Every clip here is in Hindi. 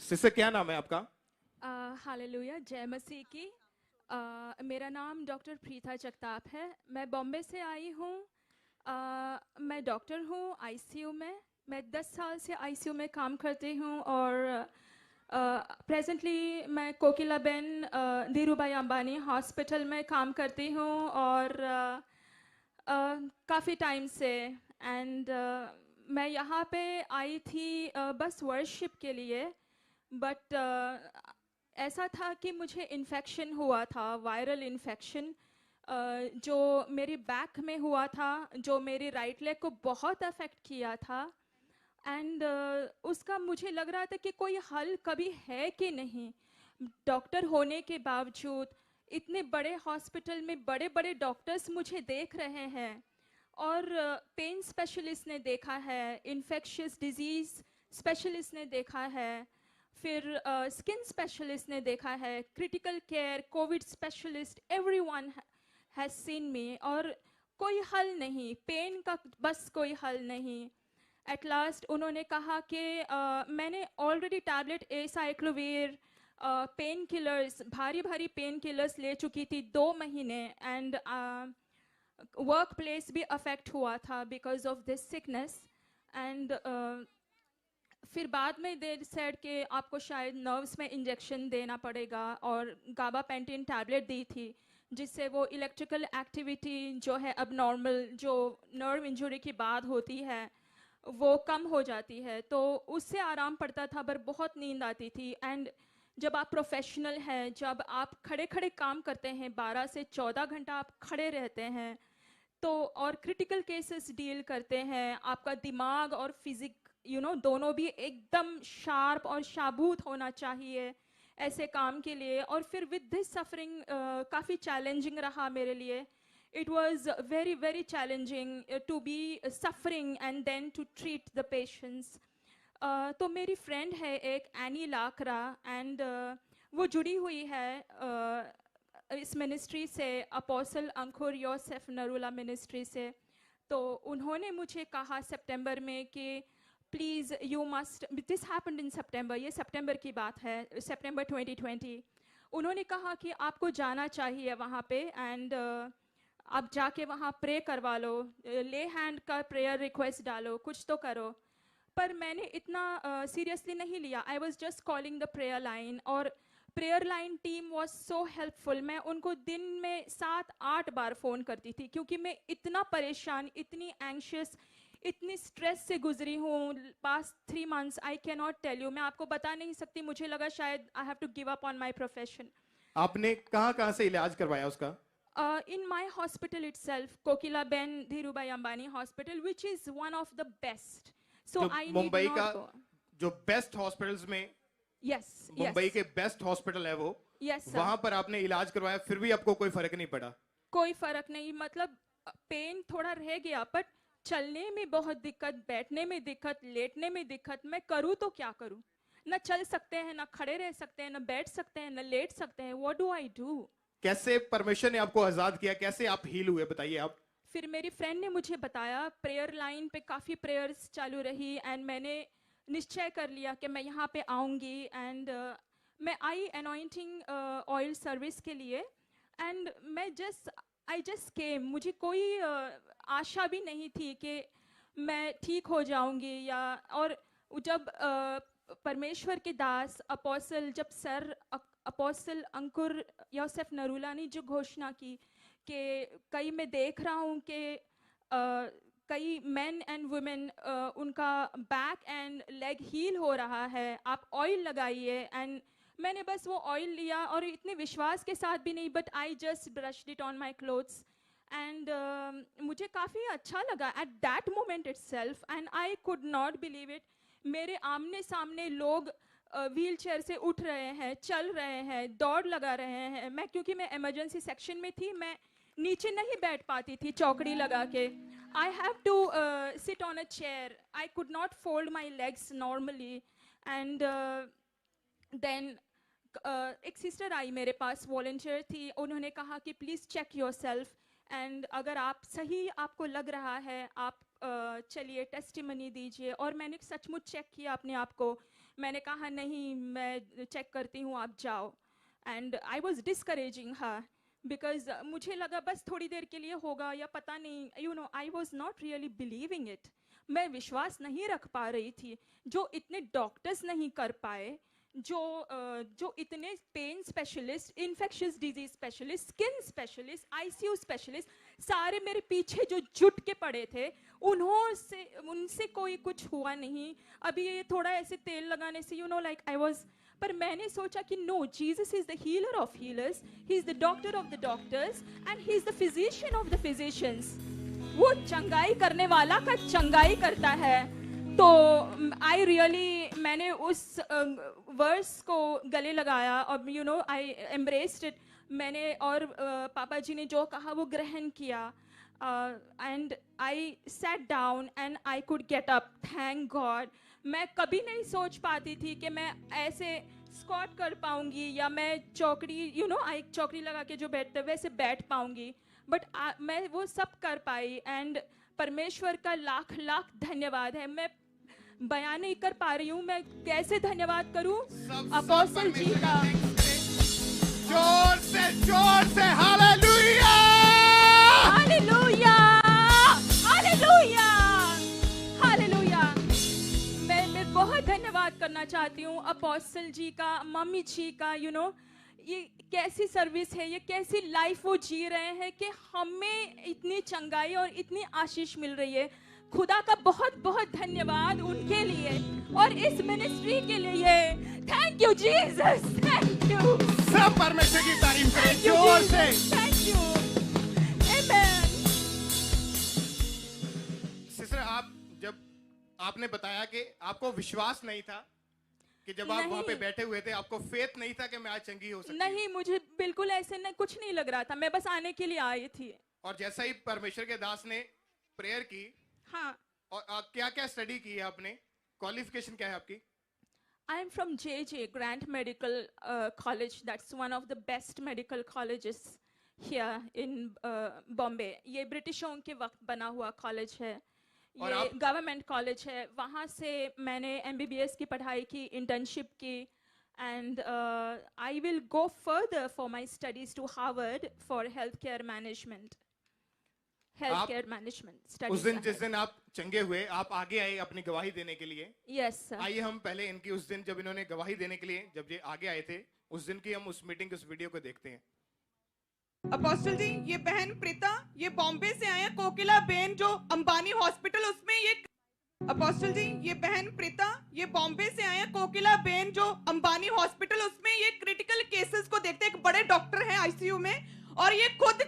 सिस्टर क्या नाम है आपका? हालेलुया, जय मसीह की। मेरा नाम डॉक्टर प्रीता जगताप है। मैं बॉम्बे से आई हूँ। मैं डॉक्टर हूँ आईसीयू में। मैं 10 साल से आईसीयू में काम करती हूँ और प्रेजेंटली मैं कोकिलाबेन धीरूभाई अंबानी हॉस्पिटल में काम करती हूँ और काफ़ी टाइम से। एंड मैं यहाँ पे आई थी बस वर्शिप के लिए। बट ऐसा था कि मुझे इन्फेक्शन हुआ था, वायरल इन्फेक्शन, जो मेरी बैक में हुआ था, जो मेरी राइट लेग को बहुत अफेक्ट किया था। एंड उसका मुझे लग रहा था कि कोई हल कभी है कि नहीं। डॉक्टर होने के बावजूद इतने बड़े हॉस्पिटल में बड़े बड़े डॉक्टर्स मुझे देख रहे हैं और पेन स्पेशलिस्ट ने देखा है, इन्फेक्शियस डिजीज़ स्पेशलिस्ट ने देखा है, फिर स्किन स्पेशलिस्ट ने देखा है, critical care, Covid specialist, everyone has seen मी और कोई हल नहीं, पेन का बस कोई हल नहीं। एट लास्ट उन्होंने कहा कि मैंने already tablet aciclovir, pain killers, भारी भारी पेन किलर्स ले चुकी थी 2 महीने। एंड वर्क प्लेस भी अफेक्ट हुआ था because of this sickness. And फिर बाद में दे सेड कि आपको शायद नर्व्स में इंजेक्शन देना पड़ेगा और गाबापेंटिन टैबलेट दी थी जिससे वो इलेक्ट्रिकल एक्टिविटी जो है अब नॉर्मल, जो नर्व इंजरी के बाद होती है, वो कम हो जाती है। तो उससे आराम पड़ता था पर बहुत नींद आती थी। एंड जब आप प्रोफेशनल हैं, जब आप खड़े खड़े काम करते हैं, 12 से 14 घंटा आप खड़े रहते हैं, तो और क्रिटिकल केसेस डील करते हैं, आपका दिमाग और फिजिक दोनों भी एकदम शार्प और शाबूत होना चाहिए ऐसे काम के लिए। और फिर विद दिस सफरिंग काफ़ी चैलेंजिंग रहा मेरे लिए। It was very very challenging to be suffering and then to treat the patients. तो मेरी फ्रेंड है एक एनी लाकरा, एंड वो जुड़ी हुई है इस मिनिस्ट्री से, अपोस्टल अंकुर योसेफ नरूला मिनिस्ट्री से। तो उन्होंने मुझे कहा सितंबर में कि please you must, this happened in September, ये सितंबर की बात है, सितंबर 2020। उन्होंने कहा कि आपको जाना चाहिए वहाँ पे एंड आप जाके वहाँ प्रे करवा लो, ले हैंड का प्रेयर रिक्वेस्ट डालो, कुछ तो करो। पर मैंने इतना सीरियसली नहीं लिया। I was just calling the prayer line और prayer line team was so helpful. मैं उनको दिन में 7-8 बार फ़ोन करती थी क्योंकि मैं इतना परेशान, इतनी एंशियस, इतनी स्ट्रेस से गुजरी हूँ past 3 months. I can not tell you, मैं आपको बता नहीं सकती। मुझे लगा शायद I have to give up on my profession. आपने कहाँ कहाँ से इलाज करवाया उसका? In my hospital itself, Kokilaben Dhirubhai Ambani Hospital, which is one of the best. So जो I need मुंबई का not go. जो बेस्ट हॉस्पिटल्स में, Yes, yes, मुंबई के बेस्ट हॉस्पिटल है वो, yes, sir. वहां पर आपने इलाज करवाया फिर भी आपको कोई फर्क नहीं पड़ा? कोई फर्क नहीं, मतलब पेन थोड़ा रह गया बट चलने में बहुत दिक्कत, बैठने में दिक्कत, लेटने में दिक्कत। मैं करूँ तो क्या करूँ? ना चल सकते हैं, ना खड़े रह सकते हैं, ना बैठ सकते हैं, ना लेट सकते हैं। What do I do? कैसे परमेश्वर ने आपको आजाद किया, कैसे आप हील हुए, बताइए आप। फिर मेरी फ्रेंड ने मुझे बताया, प्रेयर लाइन पे काफ़ी प्रेयर्स चालू रही एंड मैंने निश्चय कर लिया कि मैं यहाँ पे आऊँगी। एंड मैं आई अनॉइंटिंग ऑयल सर्विस के लिए। एंड मैं आई जस्ट केम। मुझे कोई आशा भी नहीं थी कि मैं ठीक हो जाऊँगी या। और जब परमेश्वर के दास अपोस्टल, जब सर अपोस्टल अंकुर योसेफ नरूला ने जो घोषणा की कि कई मैं देख रहा हूँ कि कई मेन एंड वुमेन उनका बैक एंड लेग हील हो रहा है, आप ऑयल लगाइए। एंड मैंने बस वो ऑयल लिया और इतने विश्वास के साथ भी नहीं, but I just brushed it on my clothes. And मुझे काफ़ी अच्छा लगा at that moment itself and I could not believe it. मेरे आमने सामने लोग व्हील चेयर से उठ रहे हैं, चल रहे हैं, दौड़ लगा रहे हैं। मैं, क्योंकि मैं इमरजेंसी सेक्शन में थी, मैं नीचे नहीं बैठ पाती थी चौकड़ी लगा के। I have to sit on a chair, I could not fold my legs normally. And then एक सिस्टर आई मेरे पास, वॉलंटियर थी। उन्होंने कहा कि please check yourself and अगर आप सही आपको लग रहा है आप चलिए टेस्टिमनी दीजिए। और मैंने सचमुच चेक किया अपने आप को। मैंने कहा नहीं, मैं चेक करती हूँ, आप जाओ. And I was discouraging her because मुझे लगा बस थोड़ी देर के लिए होगा या पता नहीं, you know, I was not really believing it. मैं विश्वास नहीं रख पा रही थी. जो इतने डॉक्टर्स नहीं कर पाए, जो इतने pain specialist, infectious disease specialist, skin specialist, ICU specialist, सारे मेरे पीछे जो जुट के पड़े थे, उनसे कोई कुछ हुआ नहीं. अभी ये थोड़ा ऐसे तेल लगाने से, you know, like I was. पर मैंने सोचा कि no, Jesus is the healer of healers, he is the doctor of the doctors and he is the physician of the physicians. वो चंगाई करने वाला का चंगाई करता है. तो आई रियली, मैंने उस वर्स को गले लगाया और you know I embraced it. मैंने और पापा जी ने जो कहा वो ग्रहण किया. And I sat down and I could get up, thank God. मैं कभी नहीं सोच पाती थी कि मैं ऐसे स्क्वाट कर पाऊंगी या मैं चौकड़ी, यू नो, आई चौकड़ी लगा के जो बैठते वैसे बैठ पाऊंगी. बट मैं वो सब कर पाई. एंड परमेश्वर का लाख लाख धन्यवाद है. मैं बयान नहीं कर पा रही हूँ मैं कैसे धन्यवाद करूँ अपोस्टल जी का. जोर से हालेलुया, हालेलुया, हालेलुया, हालेलुया. मैं बहुत धन्यवाद करना चाहती हूँ अपोस्टल जी का, मम्मी जी का. यू नो, ये कैसी सर्विस है, ये कैसी लाइफ वो जी रहे हैं कि हमें इतनी चंगाई और इतनी आशीष मिल रही है. खुदा का बहुत बहुत धन्यवाद उनके लिए और इस मिनिस्ट्री के लिए. Thank you Jesus, thank you. सब परमेश्वर की तारीफ करें जोर से. Thank you. आमेन. सिस्टर, आप जब आपने बताया कि आपको विश्वास नहीं था कि जब आप वहां पे बैठे हुए थे, आपको फेथ नहीं था कि मैं आज चंगी हो सकती. नहीं, मुझे बिल्कुल ऐसे नहीं, कुछ नहीं लग रहा था. मैं बस आने के लिए आई थी. और जैसा ही परमेश्वर के दास ने प्रेयर की, हाँ. और क्या क्या स्टडी की है आपने, क्वालिफिकेशन क्या है आपकी? I am from JJ Grant Medical College. That's one of the best medical colleges here in Bombay. ये ब्रिटिशों के वक्त बना हुआ कॉलेज है. ये गवर्नमेंट कॉलेज है. वहाँ से मैंने MBBS की पढ़ाई की, इंटर्नशिप की. And I will go further for my studies to Harvard for healthcare management. Healthcare management studies. उस दिन जिस दिन आप चंगे हुए, आप आगे आए अपनी गवाही देने के लिए. Yes sir. आइए हम पहले इनकी उस दिन जब इन्होंने गवाही देने के लिए जब ये आगे आए थे, उस दिन की हम उस मीटिंग के उस वीडियो को देखते हैं. अपोस्टल जी, ये बहन प्रीता, ये बॉम्बे से आए हैं, कोकिला बेन जो अंबानी हॉस्पिटल उसमें ये. अपोस्टल जी, ये बहन प्रीता, ये बॉम्बे से आए हैं, कोकिला बेन जो अंबानी हॉस्पिटल उसमें ये क्रिटिकल केसेस को देखते हैं. एक बड़े डॉक्टर हैं आईसीयू में और ये खुद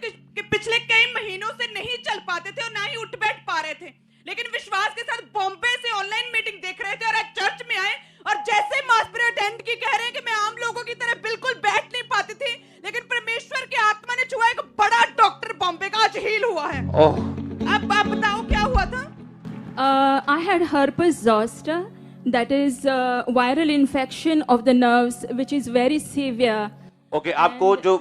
पिछले कई महीनों से नहीं चल पाते थे और ना ही उठ बैठ पा रहे थे. लेकिन विश्वास के साथ बॉम्बे से ऑनलाइन मीटिंग देख रहे थे और आज चर्च में आए और जैसे मास प्रेयर अटेंड की, कह रहे हैं कि मैं आम लोगों की तरह बिल्कुल बैठ नहीं पाती थी, लेकिन परमेश्वर की आत्मा ने छुआ. एक बड़ा डॉक्टर बॉम्बे का आज हील हुआ है. अब आप बताओ क्या हुआ था? I had herpes zoster, that is viral infection of the nerves, which is very severe. Okay, आपको जो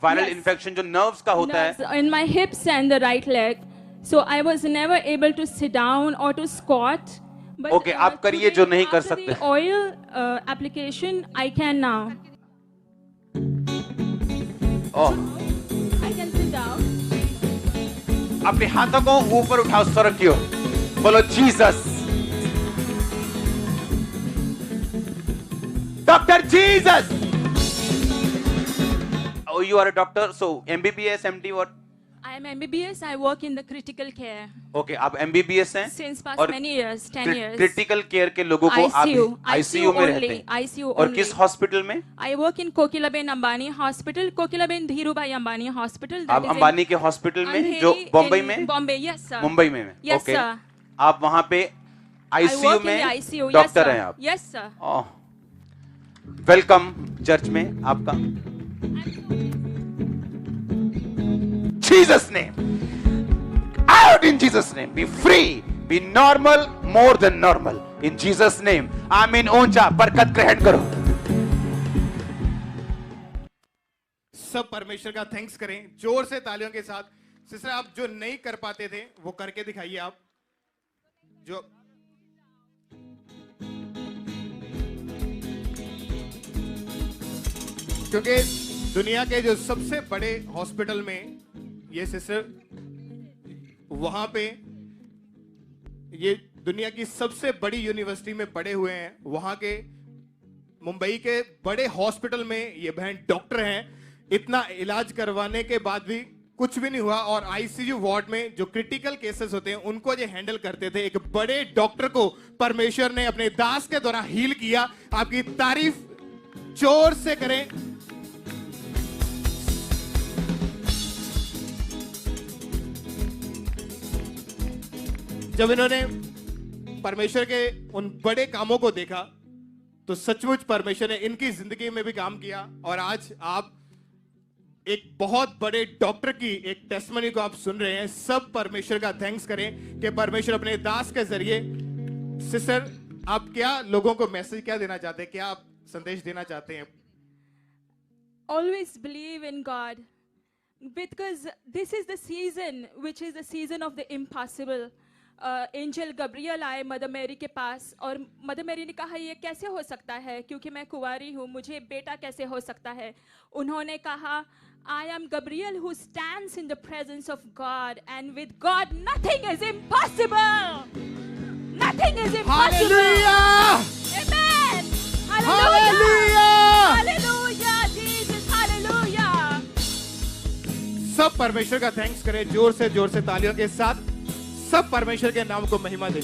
वायरल इन्फेक्शन जो नर्व्स का होता है in my hips and the right leg, so I was never able to sit down or to squat. But Okay, आप करिए जो नहीं कर after सकते. the oil application, I can now. I can sit down. अपने हाथों को ऊपर उठाओ, सर रखियो, बोलो Jesus. Doctor Jesus. Oh, you are a doctor, so MBBS, MD, what? I am MBBS. I work in the critical care. Okay, आप MBBS हैं. Since past many years, 10 years. Critical care के लोगों को आप ICU में रहते हैं. ICU और only. किस हॉस्पिटल में? I work in Kokilaben Ambani Hospital, Kokilaben Dhirubhai Ambani Hospital. आप अंबानी के हॉस्पिटल में जो बॉम्बे में? Bombay, yes sir. मुंबई में? Yes okay. sir. आप वहाँ पे I ICU work in में the ICU. Yes doctor sir. हैं आप? Yes sir. वेलकम चर्च में आपका. Jesus name. Out in Jesus name. Be free. Be normal more than normal. In Jesus name. आमीन. ऊंचा बरकत ग्रहण करो. सब परमेश्वर का थैंक्स करें जोर से तालियों के साथ. सिस्टर, आप जो नहीं कर पाते थे वो करके दिखाइए. आप जो क्योंकि दुनिया के जो सबसे बड़े हॉस्पिटल में ये सिस्टर वहां पे, ये दुनिया की सबसे बड़ी यूनिवर्सिटी में पढ़े हुए हैं, वहां के मुंबई के बड़े हॉस्पिटल में ये बहन डॉक्टर हैं। इतना इलाज करवाने के बाद भी कुछ भी नहीं हुआ, और आईसीयू वार्ड में जो क्रिटिकल केसेस होते हैं उनको ये हैंडल करते थे। एक बड़े डॉक्टर को परमेश्वर ने अपने दास के द्वारा हील किया। आपकी तारीफ जोर से करें। जब इन्होंने परमेश्वर के उन बड़े कामों को देखा तो सचमुच परमेश्वर ने इनकी जिंदगी में भी काम किया, और आज आप एक बहुत बड़े डॉक्टर की एक टेस्टमनी को आप सुन रहे हैं। सब परमेश्वर का थैंक्स करें कि परमेश्वर अपने दास के जरिए। सिस्टर, आप क्या लोगों को मैसेज क्या देना चाहते हैं, क्या आप संदेश देना चाहते हैं? Always believe in God, because this is the season which is the season of the impossible. Angel Gabriel आए मदर मैरी के पास, और मदर मैरी ने कहा ये कैसे हो सकता है, क्योंकि मैं कुंवारी हूँ, मुझे बेटा कैसे हो सकता है। उन्होंने कहा I am Gabriel who stands in the presence of God, and with God nothing is impossible. Nothing is impossible. Hallelujah! Amen. Hallelujah! Hallelujah, Jesus, hallelujah. सब परमेश्वर का थैंक्स करें जोर से तालियों के साथ। सब परमेश्वर के नाम को महिमा दें।